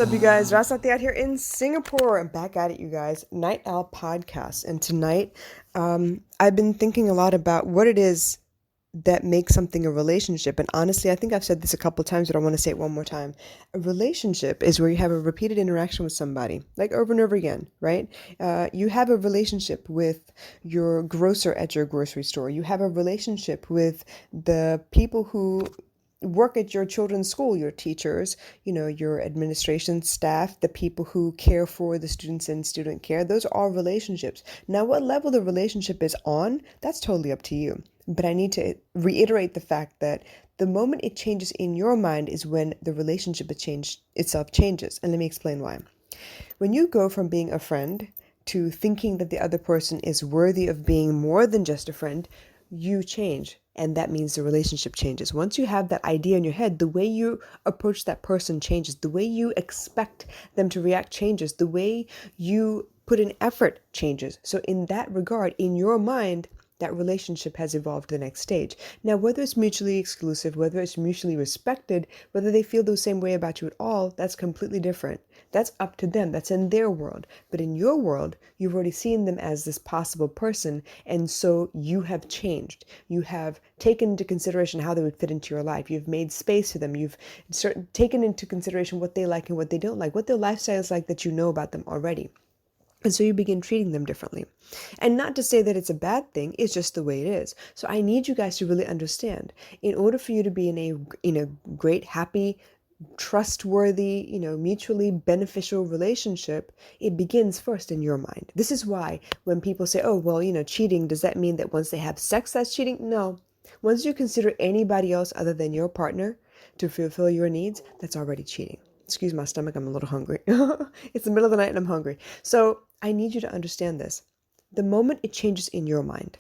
up, you guys? Rasati out here in Singapore. I'm back at it, you guys. Night Owl Podcast. And tonight, I've been thinking a lot about what it is that makes something a relationship. And honestly, I think I've said this a couple of times, but I want to say it one more time. A relationship is where you have a repeated interaction with somebody, like over and over again, right? You have a relationship with your grocer at your grocery store. You have a relationship with the people who work at your children's school, your teachers, your administration staff, the people who care for the students in student care. Those are all relationships. Now, what level the relationship is on, that's totally up to you. But I need to reiterate the fact that the moment it changes in your mind is when the relationship itself changes. And let me explain why. When you go from being a friend to thinking that the other person is worthy of being more than just a friend, you change. And that means the relationship changes. Once you have that idea in your head, the way you approach that person changes. The way you expect them to react changes. The way you put in effort changes. So in that regard, in your mind, that relationship has evolved to the next stage. Now, whether it's mutually exclusive, whether it's mutually respected, whether they feel the same way about you at all, that's completely different. That's up to them. That's in their world. But in your world, you've already seen them as this possible person. And so you have changed. You have taken into consideration how they would fit into your life. You've made space for them. You've taken into consideration what they like and what they don't like, what their lifestyle is like that you know about them already. And so you begin treating them differently. And not to say that it's a bad thing, it's just the way it is. So I need you guys to really understand, in order for you to be in a great, happy, trustworthy, mutually beneficial relationship, it begins first in your mind. This is why when people say, oh, well, cheating, does that mean that once they have sex, that's cheating? No. Once you consider anybody else other than your partner to fulfill your needs, that's already cheating. Excuse my stomach, I'm a little hungry. It's the middle of the night and I'm hungry. So I need you to understand this. The moment it changes in your mind,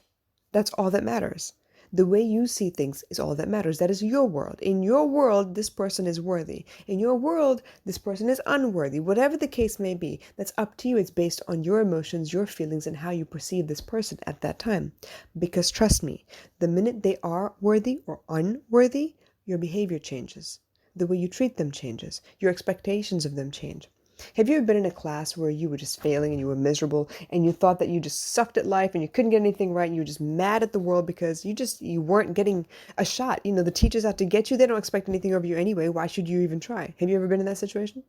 that's all that matters. The way you see things is all that matters. That is your world. In your world, this person is worthy. In your world, this person is unworthy. Whatever the case may be, that's up to you. It's based on your emotions, your feelings, and how you perceive this person at that time. Because trust me, the minute they are worthy or unworthy, your behavior changes. The way you treat them changes. Your expectations of them change. Have you ever been in a class where you were just failing and you were miserable and you thought that you just sucked at life and you couldn't get anything right and you were just mad at the world because you weren't getting a shot? The teachers out to get you. They don't expect anything of you anyway. Why should you even try? Have you ever been in that situation?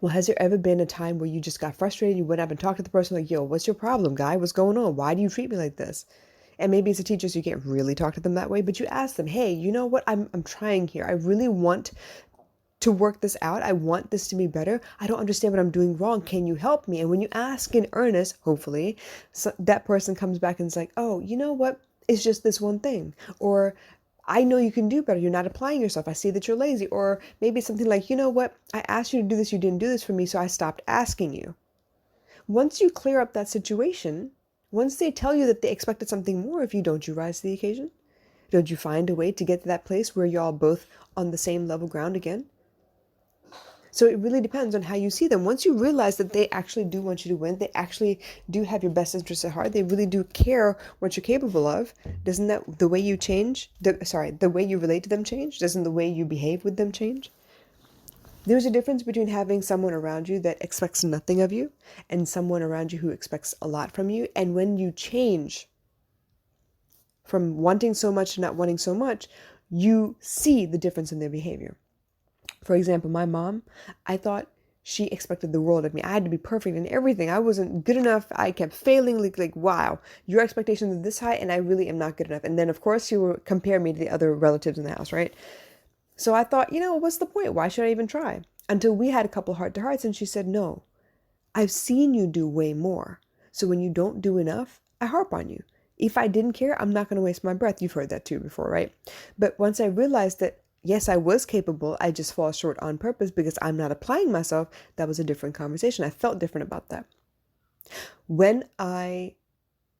Well, has there ever been a time where you just got frustrated? You went up and talked to the person like, yo, what's your problem, guy? What's going on? Why do you treat me like this? And maybe it's a teacher, so you can't really talk to them that way, but you ask them, hey, you know what? I'm trying here. I really want to work this out. I want this to be better. I don't understand what I'm doing wrong. Can you help me? And when you ask in earnest, hopefully, that person comes back and is like, oh, you know what? It's just this one thing. Or I know you can do better. You're not applying yourself. I see that you're lazy. Or maybe something like, you know what? I asked you to do this. You didn't do this for me, so I stopped asking you. Once you clear up that situation, once they tell you that they expected something more of you, don't you rise to the occasion? Don't you find a way to get to that place where y'all both on the same level ground again? So it really depends on how you see them. Once you realize that they actually do want you to win, they actually do have your best interests at heart, they really do care what you're capable of, doesn't that the way you change, the way you relate to them change? Doesn't the way you behave with them change? There's a difference between having someone around you that expects nothing of you and someone around you who expects a lot from you. And when you change from wanting so much to not wanting so much, you see the difference in their behavior. For example, my mom, I thought she expected the world of me. I had to be perfect in everything. I wasn't good enough. I kept failing. Like, wow, your expectations are this high and I really am not good enough. And then, of course, she would compare me to the other relatives in the house, right? So I thought, what's the point? Why should I even try? Until we had a couple heart-to-hearts and she said, no, I've seen you do way more. So when you don't do enough, I harp on you. If I didn't care, I'm not going to waste my breath. You've heard that too before, right? But once I realized that, yes, I was capable, I just fall short on purpose because I'm not applying myself, that was a different conversation. I felt different about that. When I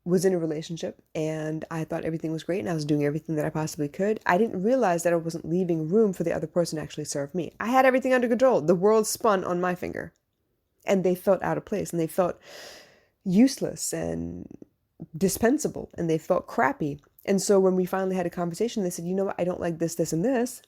was in a relationship and I thought everything was great and I was doing everything that I possibly could, I didn't realize that I wasn't leaving room for the other person to actually serve me. I had everything under control. The world spun on my finger and they felt out of place and they felt useless and dispensable and they felt crappy. And so when we finally had a conversation, they said, you know what, I don't like this, this, and this.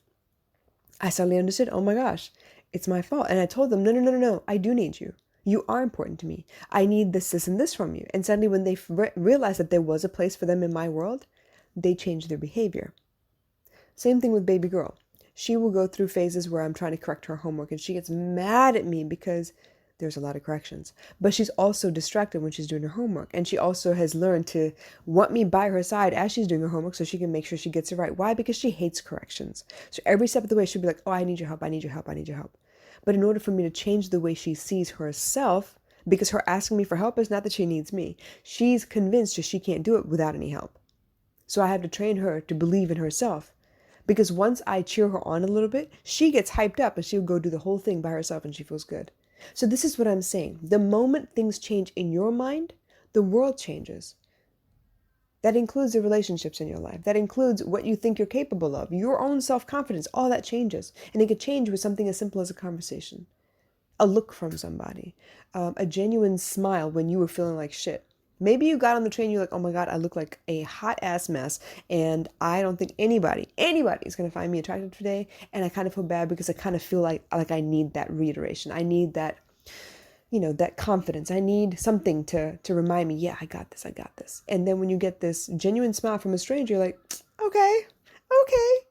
I suddenly understood, oh my gosh, It's my fault. And I told them, no, no, no, no, no. I do need you. You are important to me. I need this, and this from you. And suddenly when they realized that there was a place for them in my world, they changed their behavior. Same thing with baby girl. She will go through phases where I'm trying to correct her homework and she gets mad at me because there's a lot of corrections. But she's also distracted when she's doing her homework. And she also has learned to want me by her side as she's doing her homework so she can make sure she gets it right. Why? Because she hates corrections. So every step of the way, she'll be like, oh, I need your help. I need your help. I need your help. But in order for me to change the way she sees herself, because her asking me for help is not that she needs me. She's convinced that she can't do it without any help. So I have to train her to believe in herself. Because once I cheer her on a little bit, she gets hyped up and she'll go do the whole thing by herself and she feels good. So this is what I'm saying. The moment things change in your mind, the world changes. That includes the relationships in your life. That includes what you think you're capable of. Your own self-confidence, all that changes. And it could change with something as simple as a conversation. A look from somebody. A genuine smile when you were feeling like shit. Maybe you got on the train, you're like, oh my God, I look like a hot ass mess. And I don't think anybody is going to find me attractive today. And I kind of feel bad because I kind of feel like I need that reiteration. I need that, that confidence. I need something to remind me, yeah, I got this, I got this. And then when you get this genuine smile from a stranger, you're like, okay.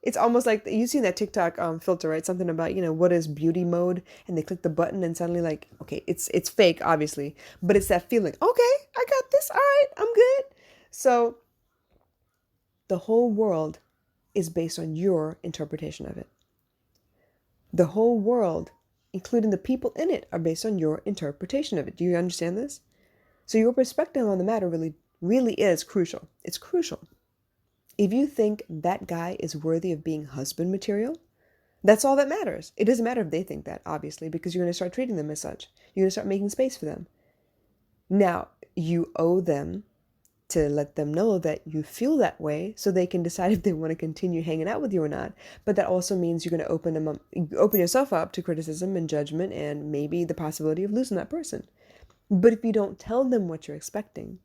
It's almost like you've seen that TikTok filter, right? Something about, what is beauty mode? And they click the button and suddenly like, okay, it's fake, obviously, but it's that feeling. Okay, I got this. All right, I'm good. So the whole world is based on your interpretation of it. The whole world, including the people in it, are based on your interpretation of it. Do you understand this? So your perspective on the matter really is crucial. It's crucial. If you think that guy is worthy of being husband material, that's all that matters. It doesn't matter if they think that, obviously, because you're going to start treating them as such. You're going to start making space for them. Now, you owe them to let them know that you feel that way so they can decide if they want to continue hanging out with you or not. But that also means you're going to open yourself up to criticism and judgment and maybe the possibility of losing that person. But if you don't tell them what you're expecting,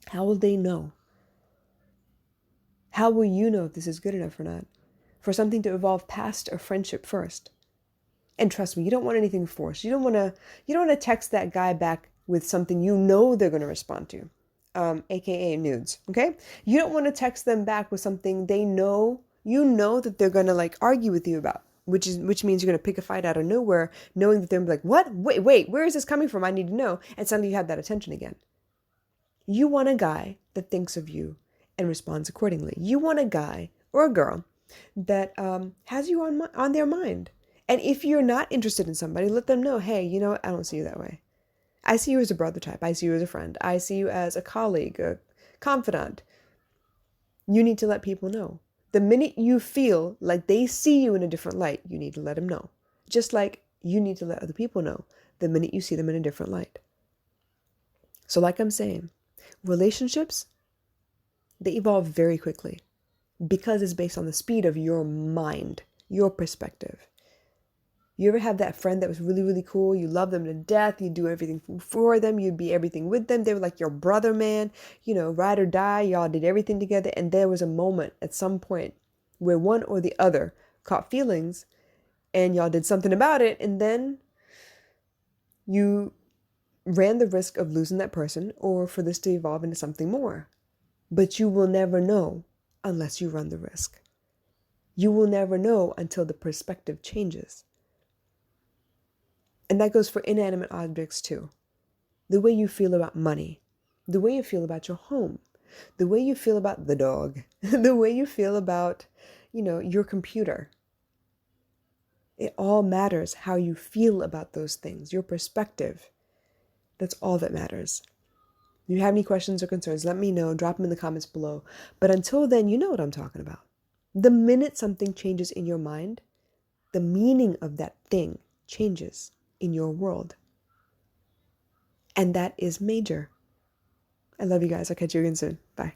how will they know? How will you know if this is good enough or not? For something to evolve past a friendship first. And trust me, you don't want anything forced. You don't want to text that guy back with something you know they're going to respond to, aka nudes. Okay? You don't want to text them back with something they know that they're going to like argue with you about, which means you're going to pick a fight out of nowhere, knowing that they're like, what? Wait, where is this coming from? I need to know. And suddenly you have that attention again. You want a guy that thinks of you and responds accordingly. You want a guy or a girl that has you on their mind. And if you're not interested in somebody, let them know, hey, you know what? I don't see you that way. I see you as a brother type. I see you as a friend. I see you as a colleague, a confidant. You need to let people know. The minute you feel like they see you in a different light, you need to let them know. Just like you need to let other people know the minute you see them in a different light. So like I'm saying, relationships, they evolve very quickly because it's based on the speed of your mind, your perspective. You ever have that friend that was really, really cool? You love them to death. You do everything for them. You'd be everything with them. They were like your brother, man. Ride or die. Y'all did everything together. And there was a moment at some point where one or the other caught feelings and y'all did something about it. And then you ran the risk of losing that person or for this to evolve into something more. But you will never know unless you run the risk. You will never know until the perspective changes. And that goes for inanimate objects too. The way you feel about money, the way you feel about your home, the way you feel about the dog, the way you feel about, your computer. It all matters how you feel about those things, your perspective. That's all that matters. If you have any questions or concerns, let me know. Drop them in the comments below. But until then, you know what I'm talking about. The minute something changes in your mind, the meaning of that thing changes in your world. And that is major. I love you guys. I'll catch you again soon. Bye.